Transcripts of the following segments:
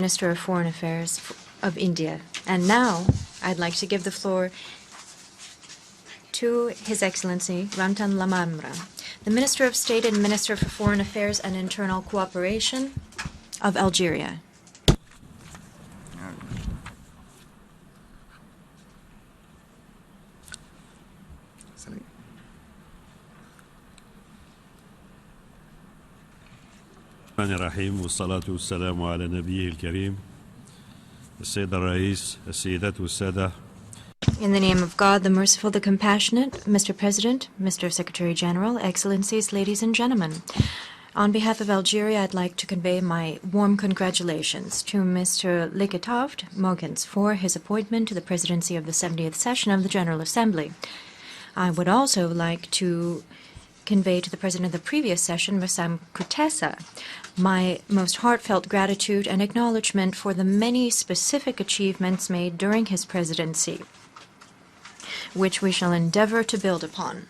Minister of Foreign Affairs of India. And now I'd like to give the floor to His Excellency Ramtane Lamamra, the Minister of State and Minister for Foreign Affairs and Internal Cooperation of Algeria. الرحمن الرحيم والصلاة والسلام على نبيه الكريم السيد الرئيس السيدات والسادة. In the name of God, the Merciful, the Compassionate, Mr. President, Mr. Secretary General, Excellencies, ladies and gentlemen, on behalf of Algeria, I'd like to convey my warm congratulations to Mr. Liketoft Mogins for his appointment to the presidency of the 70th session of the General Assembly. I would also like to convey to the President of the previous session, Mr. Kutesa, my most heartfelt gratitude and acknowledgement for the many specific achievements made during his presidency, which we shall endeavor to build upon.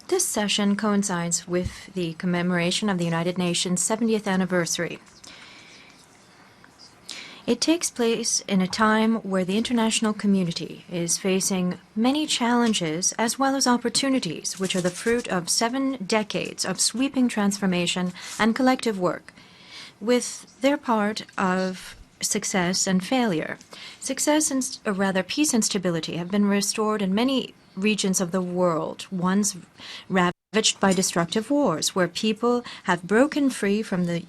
This session coincides with the commemoration of the United Nations 70th anniversary. It takes place in a time where the international community is facing many challenges as well as opportunities, which are the fruit of 7 decades of sweeping transformation and collective work, with their part of success and failure. Success and, or rather peace and stability have been restored in many regions of the world, once ravaged by destructive wars, where people have broken free from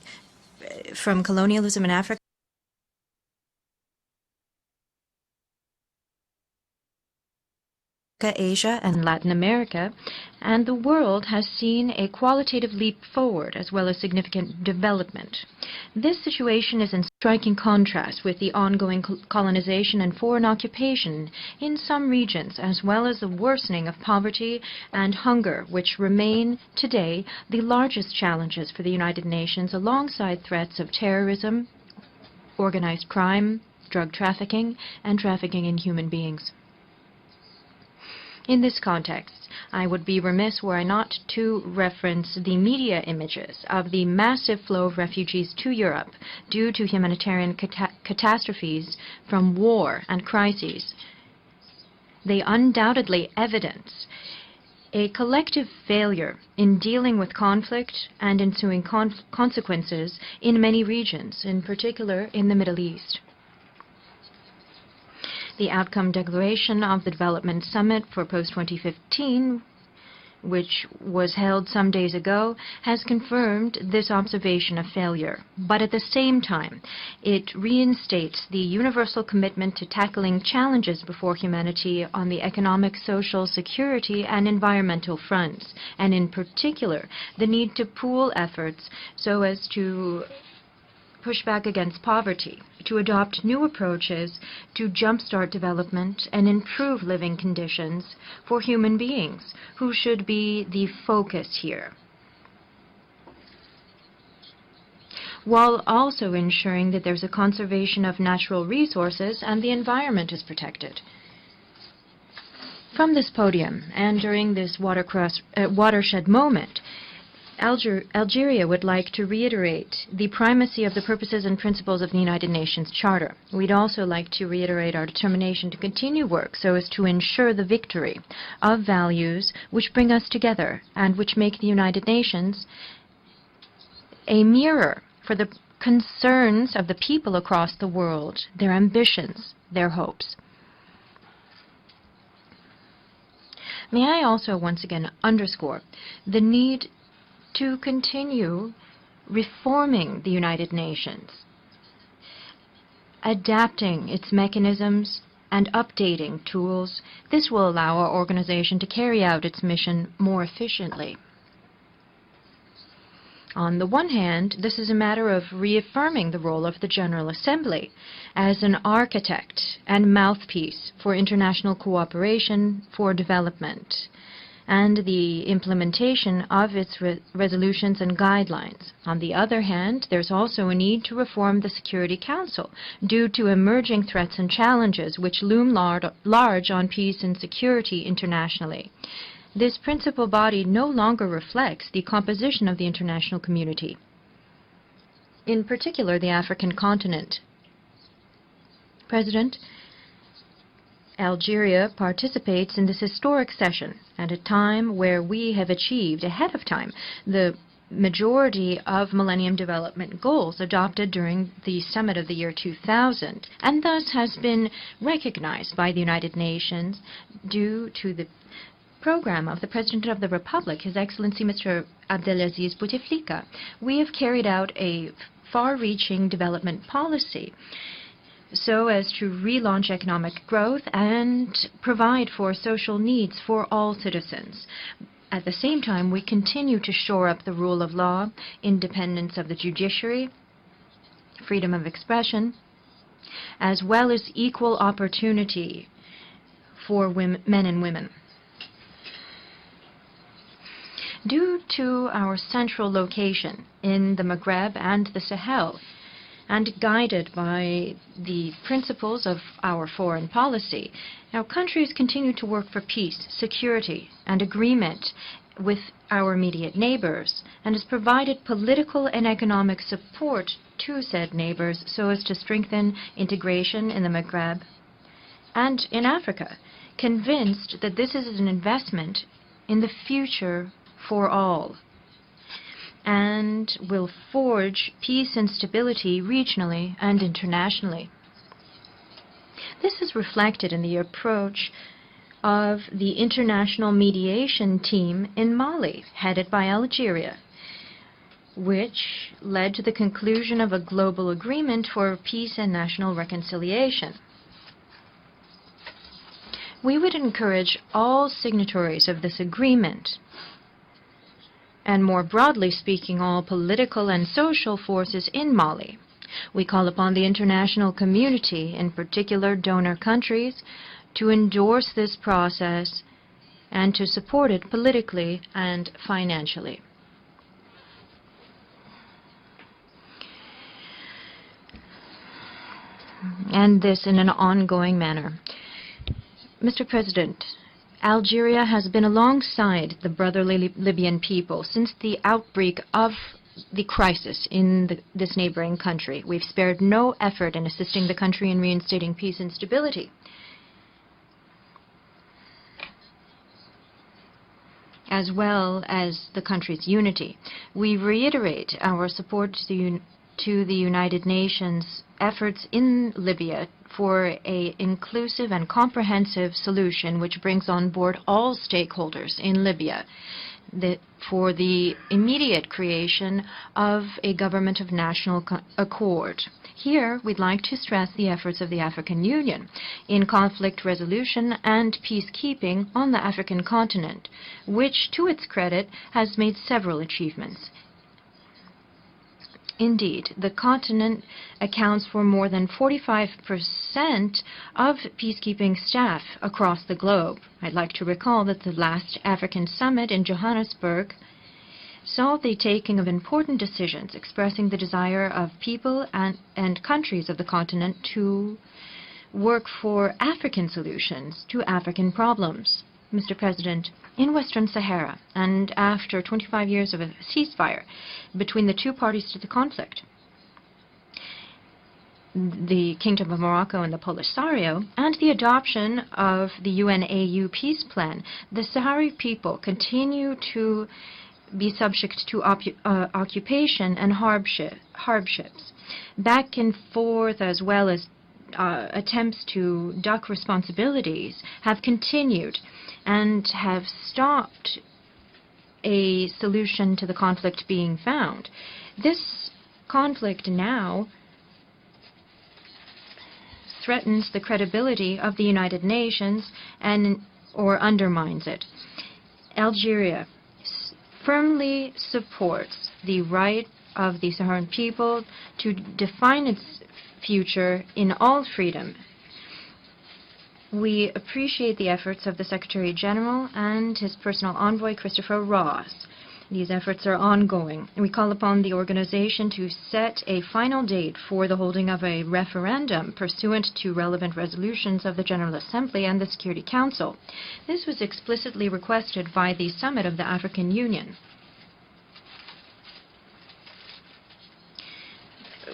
colonialism in Africa, Asia, and Latin America, and the world has seen a qualitative leap forward as well as significant development. This situation is in striking contrast with the ongoing colonization and foreign occupation in some regions, as well as the worsening of poverty and hunger, which remain today the largest challenges for the United Nations, alongside threats of terrorism, organized crime, drug trafficking, and trafficking in human beings. In this context, I would be remiss were I not to reference the media images of the massive flow of refugees to Europe due to humanitarian catastrophes from war and crises. They undoubtedly evidence a collective failure in dealing with conflict and ensuing consequences in many regions, in particular in the Middle East. The outcome declaration of the Development Summit for post-2015, which was held some days ago, has confirmed this observation of failure. But at the same time, it reinstates the universal commitment to tackling challenges before humanity on the economic, social, security, and environmental fronts, and in particular, the need to pool efforts so as to push back against poverty, to adopt new approaches to jumpstart development and improve living conditions for human beings, who should be the focus here, while also ensuring that there's a conservation of natural resources and the environment is protected. From this podium and during this watershed moment, Algeria would like to reiterate the primacy of the purposes and principles of the United Nations Charter. We'd also like to reiterate our determination to continue work so as to ensure the victory of values which bring us together and which make the United Nations a mirror for the concerns of the people across the world, their ambitions, their hopes. May I also once again underscore the need to continue reforming the United Nations, adapting its mechanisms and updating tools. This will allow our organization to carry out its mission more efficiently. On the one hand, this is a matter of reaffirming the role of the General Assembly as an architect and mouthpiece for international cooperation for development, and the implementation of its resolutions and guidelines. On the other hand, there's also a need to reform the Security Council due to emerging threats and challenges which loom large on peace and security internationally. This principal body no longer reflects the composition of the international community. in particular the African continent. President, Algeria participates in this historic session at a time where we have achieved ahead of time the majority of Millennium Development Goals adopted during the summit of the year 2000, and thus has been recognized by the United Nations due to the program of the President of the Republic, His Excellency Mr. Abdelaziz Bouteflika. We have carried out a far-reaching development policy so as to relaunch economic growth and provide for social needs for all citizens. At the same time, we continue to shore up the rule of law, independence of the judiciary, freedom of expression, as well as equal opportunity for men and women. Due to our central location in the Maghreb and the Sahel, and guided by the principles of our foreign policy, our countries continue to work for peace, security, and agreement with our immediate neighbors, and has provided political and economic support to said neighbors so as to strengthen integration in the Maghreb and in Africa, convinced that this is an investment in the future for all, and will forge peace and stability regionally and internationally. This is reflected in the approach of the international mediation team in Mali, headed by Algeria, which led to the conclusion of a global agreement for peace and national reconciliation. We would encourage all signatories of this agreement, and more broadly speaking, all political and social forces in Mali. We call upon the international community, in particular donor countries, to endorse this process and to support it politically and financially. And this in an ongoing manner. Mr. President, Algeria has been alongside the brotherly Libyan people since the outbreak of the crisis in this neighboring country. We've spared no effort in assisting the country in reinstating peace and stability, as well as the country's unity. We reiterate our support to the United Nations efforts in Libya for an inclusive and comprehensive solution which brings on board all stakeholders in Libya for the immediate creation of a government of national accord. Here, we'd like to stress the efforts of the African Union in conflict resolution and peacekeeping on the African continent, which, to its credit, has made several achievements. Indeed, the continent accounts for more than 45% of peacekeeping staff across the globe. I'd like to recall that the last African summit in Johannesburg saw the taking of important decisions expressing the desire of people and countries of the continent to work for African solutions to African problems. Mr. President, in Western Sahara, and after 25 years of a ceasefire between the two parties to the conflict, the Kingdom of Morocco and the Polisario, and the adoption of the UNAU peace plan, the Sahrawi people continue to be subject to occupation and hardships. Back and forth, as well as attempts to duck responsibilities, have continued and have stopped a solution to the conflict being found. This conflict now threatens the credibility of the United Nations or undermines it. Algeria firmly supports the right of the Saharan people to define its future in all freedom. We appreciate the efforts of the Secretary General and his personal envoy, Christopher Ross. These efforts are ongoing. We call upon the organization to set a final date for the holding of a referendum pursuant to relevant resolutions of the General Assembly and the Security Council. This was explicitly requested by the Summit of the African Union.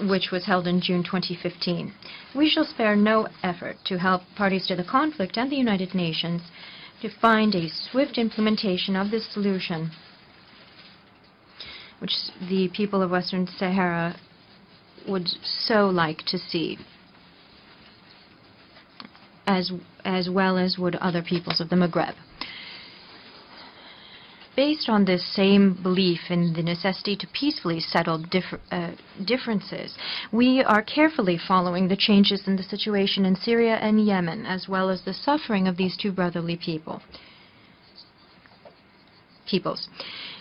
which was held in June 2015. We shall spare no effort to help parties to the conflict and the United Nations to find a swift implementation of this solution, which the people of Western Sahara would so like to see, as well as would other peoples of the Maghreb. Based on this same belief in the necessity to peacefully settle differences, we are carefully following the changes in the situation in Syria and Yemen, as well as the suffering of these two brotherly peoples.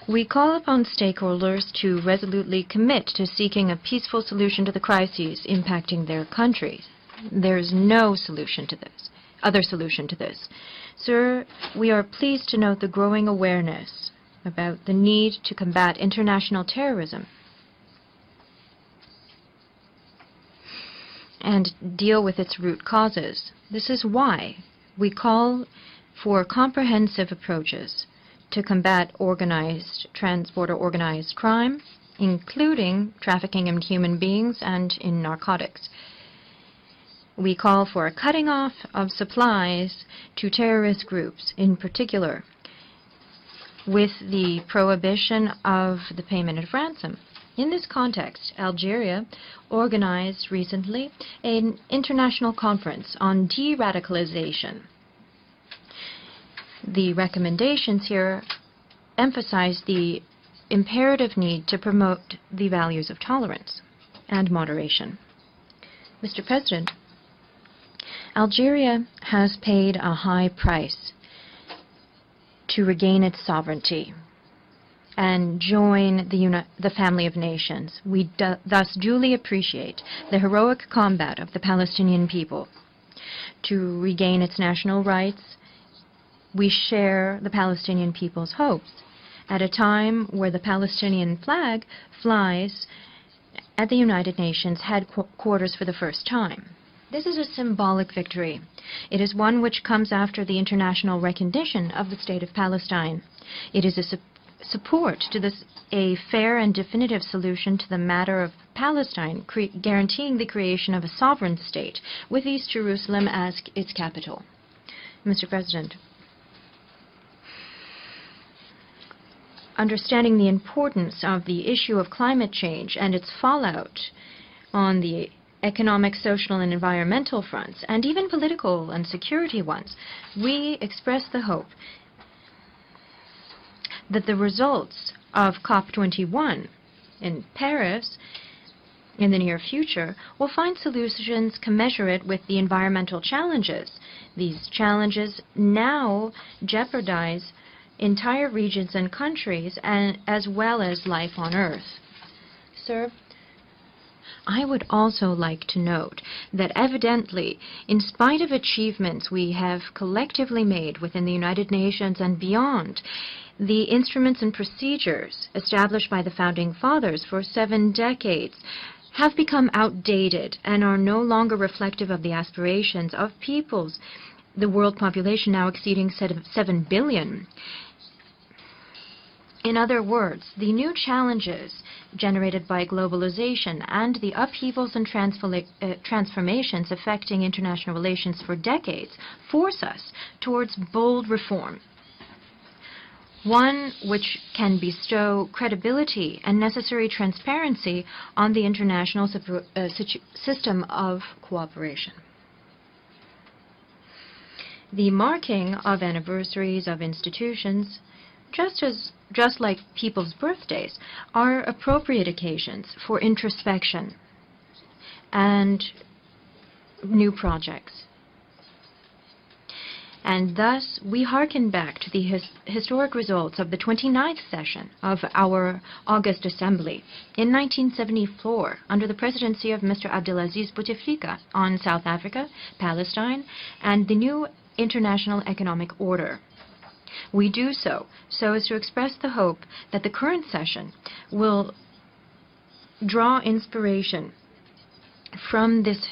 We call upon stakeholders to resolutely commit to seeking a peaceful solution to the crises impacting their countries. There is no solution to this, other solution to this. Sir, we are pleased to note the growing awareness about the need to combat international terrorism and deal with its root causes. This is why we call for comprehensive approaches to combat transborder organized crime, including trafficking in human beings and in narcotics. We call for a cutting off of supplies to terrorist groups, in particular, with the prohibition of the payment of ransom. In this context, Algeria organized recently an international conference on de-radicalization. The recommendations here emphasize the imperative need to promote the values of tolerance and moderation. Mr. President, Algeria has paid a high price to regain its sovereignty and join the family of nations. We thus duly appreciate the heroic combat of the Palestinian people to regain its national rights. We share the Palestinian people's hopes at a time where the Palestinian flag flies at the United Nations headquarters for the first time. This is a symbolic victory. It is one which comes after the international recognition of the State of Palestine. It is a support to a fair and definitive solution to the matter of Palestine, guaranteeing the creation of a sovereign state with East Jerusalem as its capital. Mr. President, understanding the importance of the issue of climate change and its fallout on the economic, social, and environmental fronts, and even political and security ones, we express the hope that the results of COP21 in Paris in the near future will find solutions commensurate with the environmental challenges. These challenges now jeopardize entire regions and countries, as well as life on Earth. Sir, I would also like to note that evidently, in spite of achievements we have collectively made within the United Nations and beyond, the instruments and procedures established by the Founding Fathers for 7 decades have become outdated and are no longer reflective of the aspirations of peoples, the world population now exceeding 7 billion. In other words, the new challenges generated by globalization and the upheavals and transformations affecting international relations for decades force us towards bold reform, one which can bestow credibility and necessary transparency on the international system of cooperation. The marking of anniversaries of institutions, just like people's birthdays, are appropriate occasions for introspection and new projects. And thus, we hearken back to the historic results of the 29th session of our August Assembly in 1974 under the presidency of Mr. Abdelaziz Bouteflika on South Africa, Palestine, and the new international economic order. We do so as to express the hope that the current session will draw inspiration from this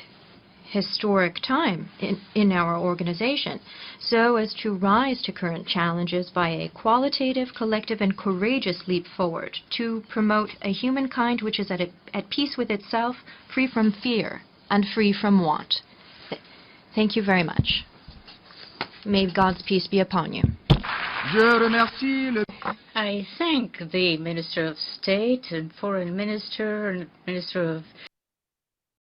historic time in our organization, so as to rise to current challenges by a qualitative, collective, and courageous leap forward to promote a humankind which is at peace with itself, free from fear, and free from want. Thank you very much. May God's peace be upon you. Je remercie le... I thank the Minister of State and Foreign Minister and Minister of